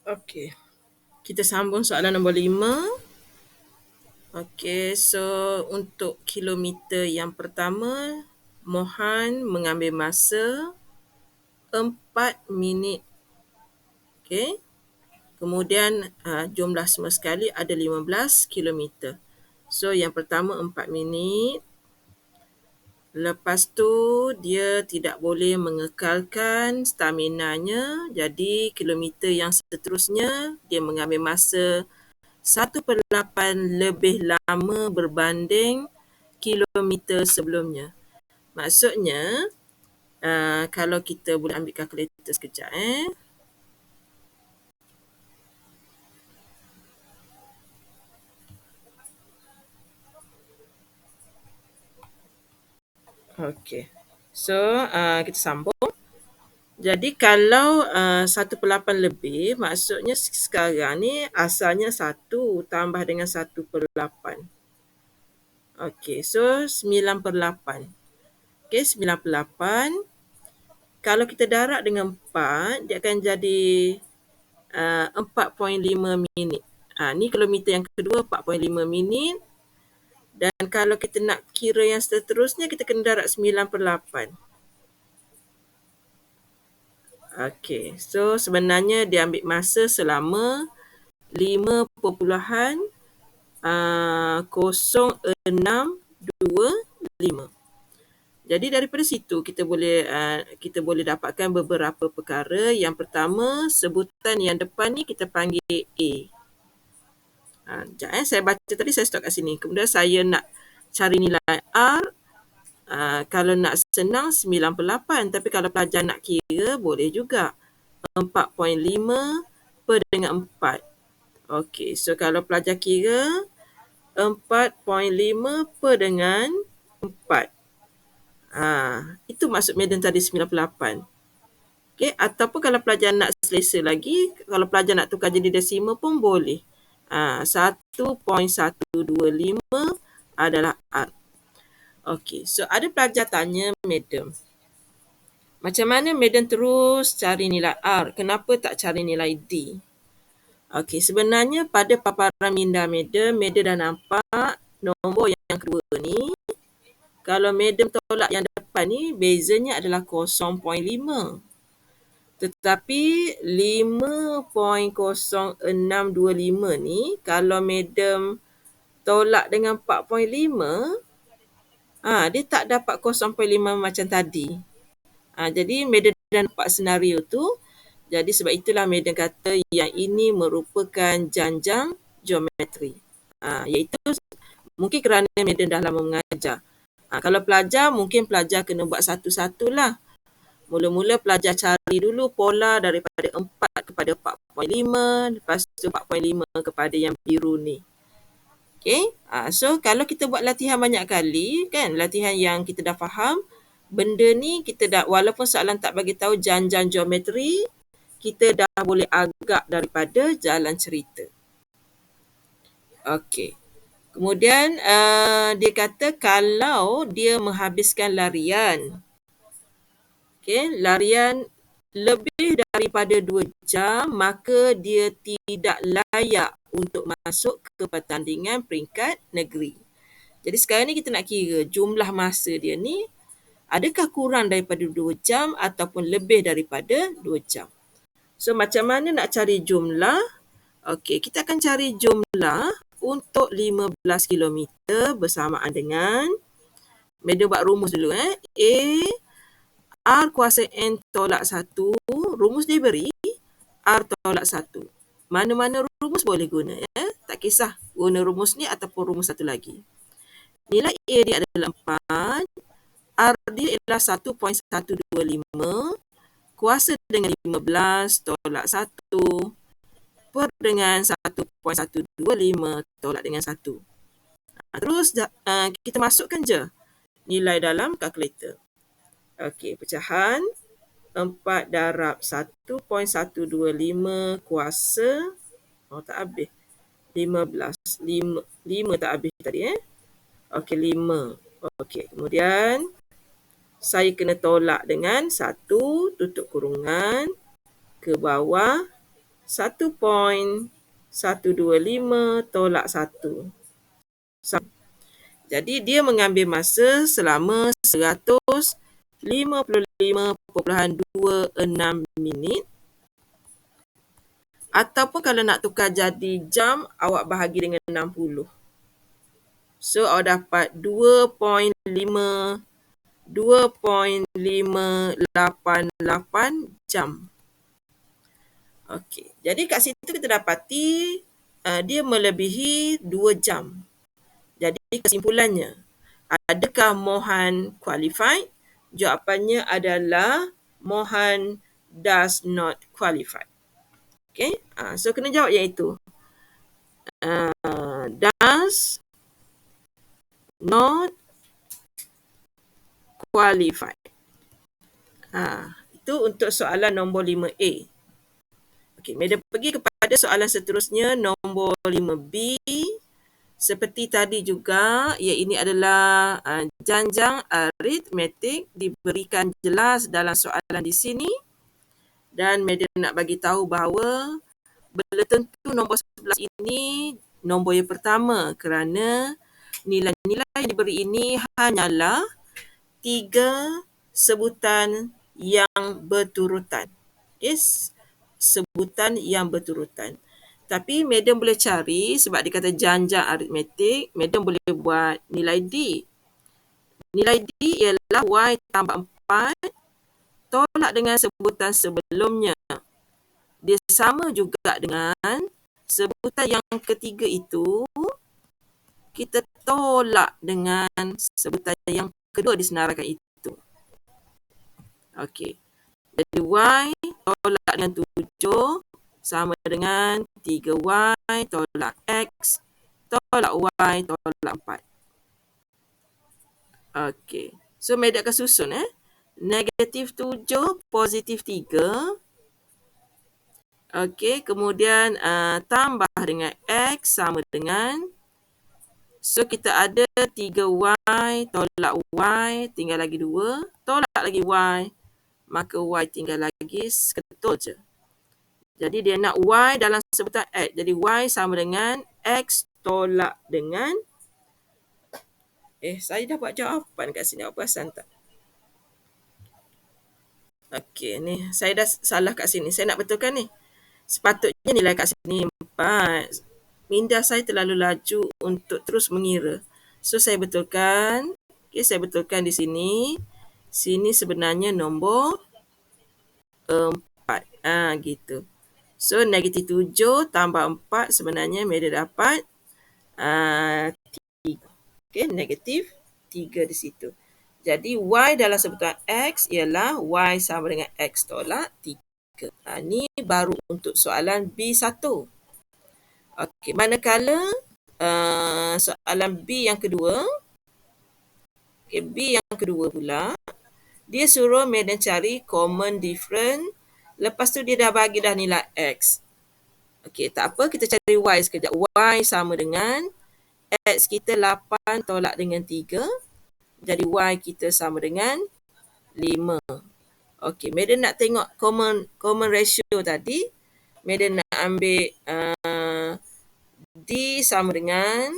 Okey. Kita sambung soalan nombor 5. Okey, so untuk kilometer yang pertama, Mohan mengambil masa 4 minit. Okey. Kemudian jumlah semua sekali ada 15 kilometer. So yang pertama 4 minit. Lepas tu dia tidak boleh mengekalkan stamina-nya. Jadi kilometer yang seterusnya dia mengambil masa 1/8 lebih lama berbanding kilometer sebelumnya. Maksudnya kalau kita boleh ambil kalkulator sekejap. Okey. So kita sambung. Jadi kalau 1/8 lebih, maksudnya sekarang ni asalnya 1 tambah dengan 1/8. Okey, so 9/8. Okey, 9/8. Kalau kita darab dengan 4, dia akan jadi 4.5 minit. Ni kilometer yang kedua 4.5 minit. Dan kalau kita nak kira yang seterusnya, kita kena darab 9/8. Okey, so sebenarnya dia ambil masa selama 5.0625. Jadi daripada situ kita boleh dapatkan beberapa perkara. Yang pertama, sebutan yang depan ni kita panggil A. Sekejap saya baca tadi, saya stop kat sini. Kemudian saya nak cari nilai R. Kalau nak senang 9/8, tapi kalau pelajar nak kira boleh juga. 4.5 per dengan 4. Okey, so kalau pelajar kira 4.5 per dengan 4. Itu maksud Madam tadi 9/8. Okey, ataupun kalau pelajar nak selesa lagi, kalau pelajar nak tukar jadi desimal pun boleh. 1.125 adalah R. Okey, so ada pelajar tanya Madam, macam mana Madam terus cari nilai R? Kenapa tak cari nilai D? Okey, sebenarnya pada paparan minda Madam dah nampak nombor yang kedua ni. Kalau Madam tolak yang depan ni, bezanya adalah 0.5. Tetapi 5.0625 ni, kalau Madam tolak dengan 4.5, dia tak dapat 0.5 macam tadi. Jadi Madam dah nampak senario tu. Jadi sebab itulah Madam kata yang ini merupakan janjang geometri. Iaitu mungkin kerana Madam dah lama mengajar. Kalau pelajar, mungkin pelajar kena buat satu-satulah. Mula-mula pelajar cari dulu pola daripada 4 kepada 4.5, lepas tu 4.5 kepada yang biru ni. Okay? So kalau kita buat latihan banyak kali, kan, latihan yang kita dah faham, benda ni kita dah, walaupun soalan tak bagi tahu janjang geometri, kita dah boleh agak daripada jalan cerita. Okey. Kemudian dia kata kalau dia menghabiskan larian, larian lebih daripada 2 jam, maka dia tidak layak untuk masuk ke pertandingan peringkat negeri. Jadi sekarang ni kita nak kira jumlah masa dia ni, adakah kurang daripada 2 jam ataupun lebih daripada 2 jam. So macam mana nak cari jumlah? Okey, kita akan cari jumlah untuk 15 kilometer bersamaan dengan, Madam buat rumus dulu. R kuasa N tolak 1, rumus dia beri R tolak 1. Mana-mana rumus boleh guna. Tak kisah guna rumus ni ataupun rumus satu lagi. Nilai A dia adalah 4. R dia ialah 1.125. Kuasa dengan 15 tolak 1 per dengan 1.125 tolak dengan 1. Terus kita masukkan je nilai dalam kalkulator. Okey, pecahan 4 darab 1.125 kuasa, tak habis, 15. 5 tak habis tadi. Okey, 5. Okey, kemudian saya kena tolak dengan 1, tutup kurungan, ke bawah 1.125 tolak 1. Jadi dia mengambil masa selama 155.26 minit. Ataupun kalau nak tukar jadi jam, awak bahagi dengan 60. So, awak dapat 2.588 jam. Okey. Jadi kat situ kita dapati dia melebihi 2 jam. Jadi kesimpulannya, adakah Mohan qualified? Jawapannya adalah Mohan does not qualify. Okay, so kena jawab iaitu does not qualify. Itu untuk soalan nombor 5A. Okay, Madam pergi kepada soalan seterusnya, nombor 5B. Seperti tadi juga, ini adalah janjang aritmetik diberikan jelas dalam soalan di sini. Dan Madam nak bagi tahu bahawa belum tentu nombor 11 ini nombor yang pertama kerana nilai-nilai yang diberi ini hanyalah 3 sebutan yang berturutan. Yes, sebutan yang berturutan. Tapi Madam boleh cari sebab dia kata janjang aritmetik, Madam boleh buat nilai D. Nilai D ialah Y tambah 4 tolak dengan sebutan sebelumnya. Dia sama juga dengan sebutan yang ketiga itu, kita tolak dengan sebutan yang kedua disenaraikan itu. Okey. Jadi Y tolak dengan 7 sama dengan 3Y tolak X tolak Y tolak 4. Okey. So, Madam akan susun. Negatif 7, positif 3. Okey, kemudian tambah dengan X sama dengan, so kita ada 3Y tolak Y, tinggal lagi 2, tolak lagi Y, maka Y tinggal lagi seketul je. Jadi dia nak Y dalam sebutan X, jadi Y sama dengan X tolak dengan, saya dah buat jawapan kat sini, awak perasan tak? Okey, ni saya dah salah kat sini, saya nak betulkan ni. Sepatutnya nilai kat sini 4. Minda saya terlalu laju untuk terus mengira. So, saya betulkan. Okay, saya betulkan di sini. Sini sebenarnya nombor 4. Gitu. So, negatif 7 tambah 4 sebenarnya Madam dapat 3. Okay, negatif 3 di situ. Jadi, Y dalam sebutan X ialah Y sama dengan X tolak 3. Ini baru untuk soalan B1. Okey, manakala soalan B yang kedua. Okey, B yang kedua pula, dia suruh Madam cari common difference. Lepas tu dia dah bagi dah nilai X. Okey, tak apa, kita cari Y sekejap. Y sama dengan X kita 8 tolak dengan 3. Jadi Y kita sama dengan 5. Okey, Madam nak tengok common ratio tadi. Madam nak ambil D sama dengan,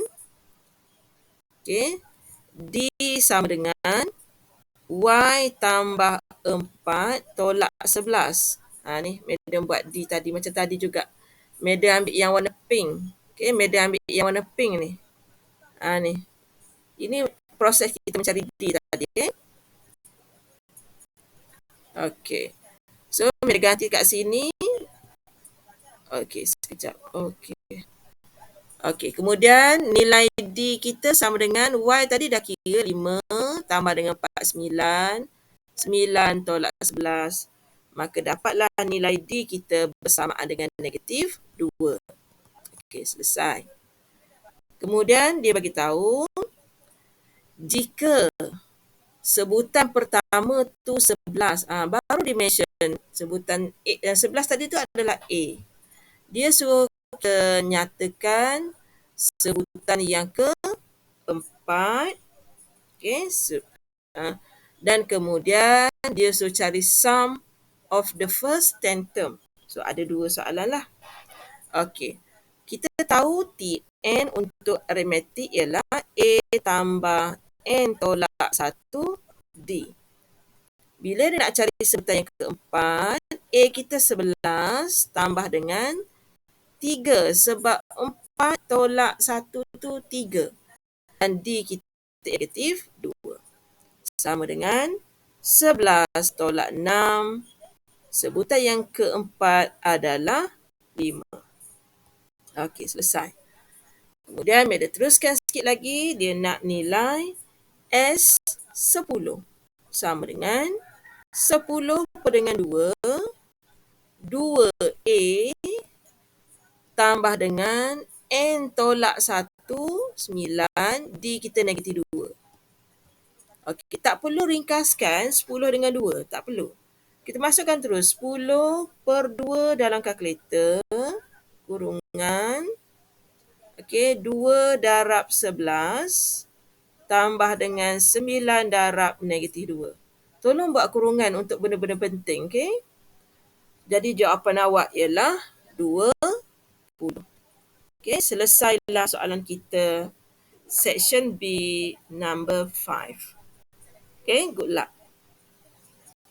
D sama dengan Y tambah 4 tolak 11. Ni Madam buat D tadi macam tadi juga. Madam ambil yang warna pink. Madam ambil yang warna pink ni. Ni. Ini proses kita mencari D tadi. Okey. So, Madam ganti kat sini. Okey, sekejap. Okey, kemudian nilai D kita sama dengan Y tadi dah kira 5 tambah dengan 4, 9. 9 tolak 11. Maka dapatlah nilai D kita bersamaan dengan negatif 2. Okey, selesai. Kemudian dia bagi tahu jika sebutan pertama tu 11, baru di mention sebutan A, yang 11 tadi tu adalah A. Dia suruh kita nyatakan sebutan yang keempat. Dan kemudian dia suruh cari sum of the first 10 term. So, ada 2 soalan lah. Okey. Kita tahu Tn untuk aritmetik ialah A tambah N tolak 1 D. Bila dia nak cari sebutan yang keempat, A kita 11 tambah dengan 3 sebab 4 tolak 1 tu 3. Dan D kita negatif 2. Sama dengan 11 tolak 6. Sebutan yang keempat adalah 5. Okey, selesai. Kemudian Meda teruskan sikit lagi. Dia nak nilai S10. Sama dengan 10 dengan 2. 2A tambah dengan N tolak 1, 9. D kita negatif 2. Okey, tak perlu ringkaskan 10 dengan 2. Tak perlu. Kita masukkan terus 10 per 2 dalam kalkulator. Kurungan. Okey, 2 darab 11 tambah dengan 9 darab negatif 2. Tolong buat kurungan untuk benda-benda penting, okey? Jadi jawapan awak ialah 20. Okey, selesailah soalan kita. Section B, number 5. Okay, good luck.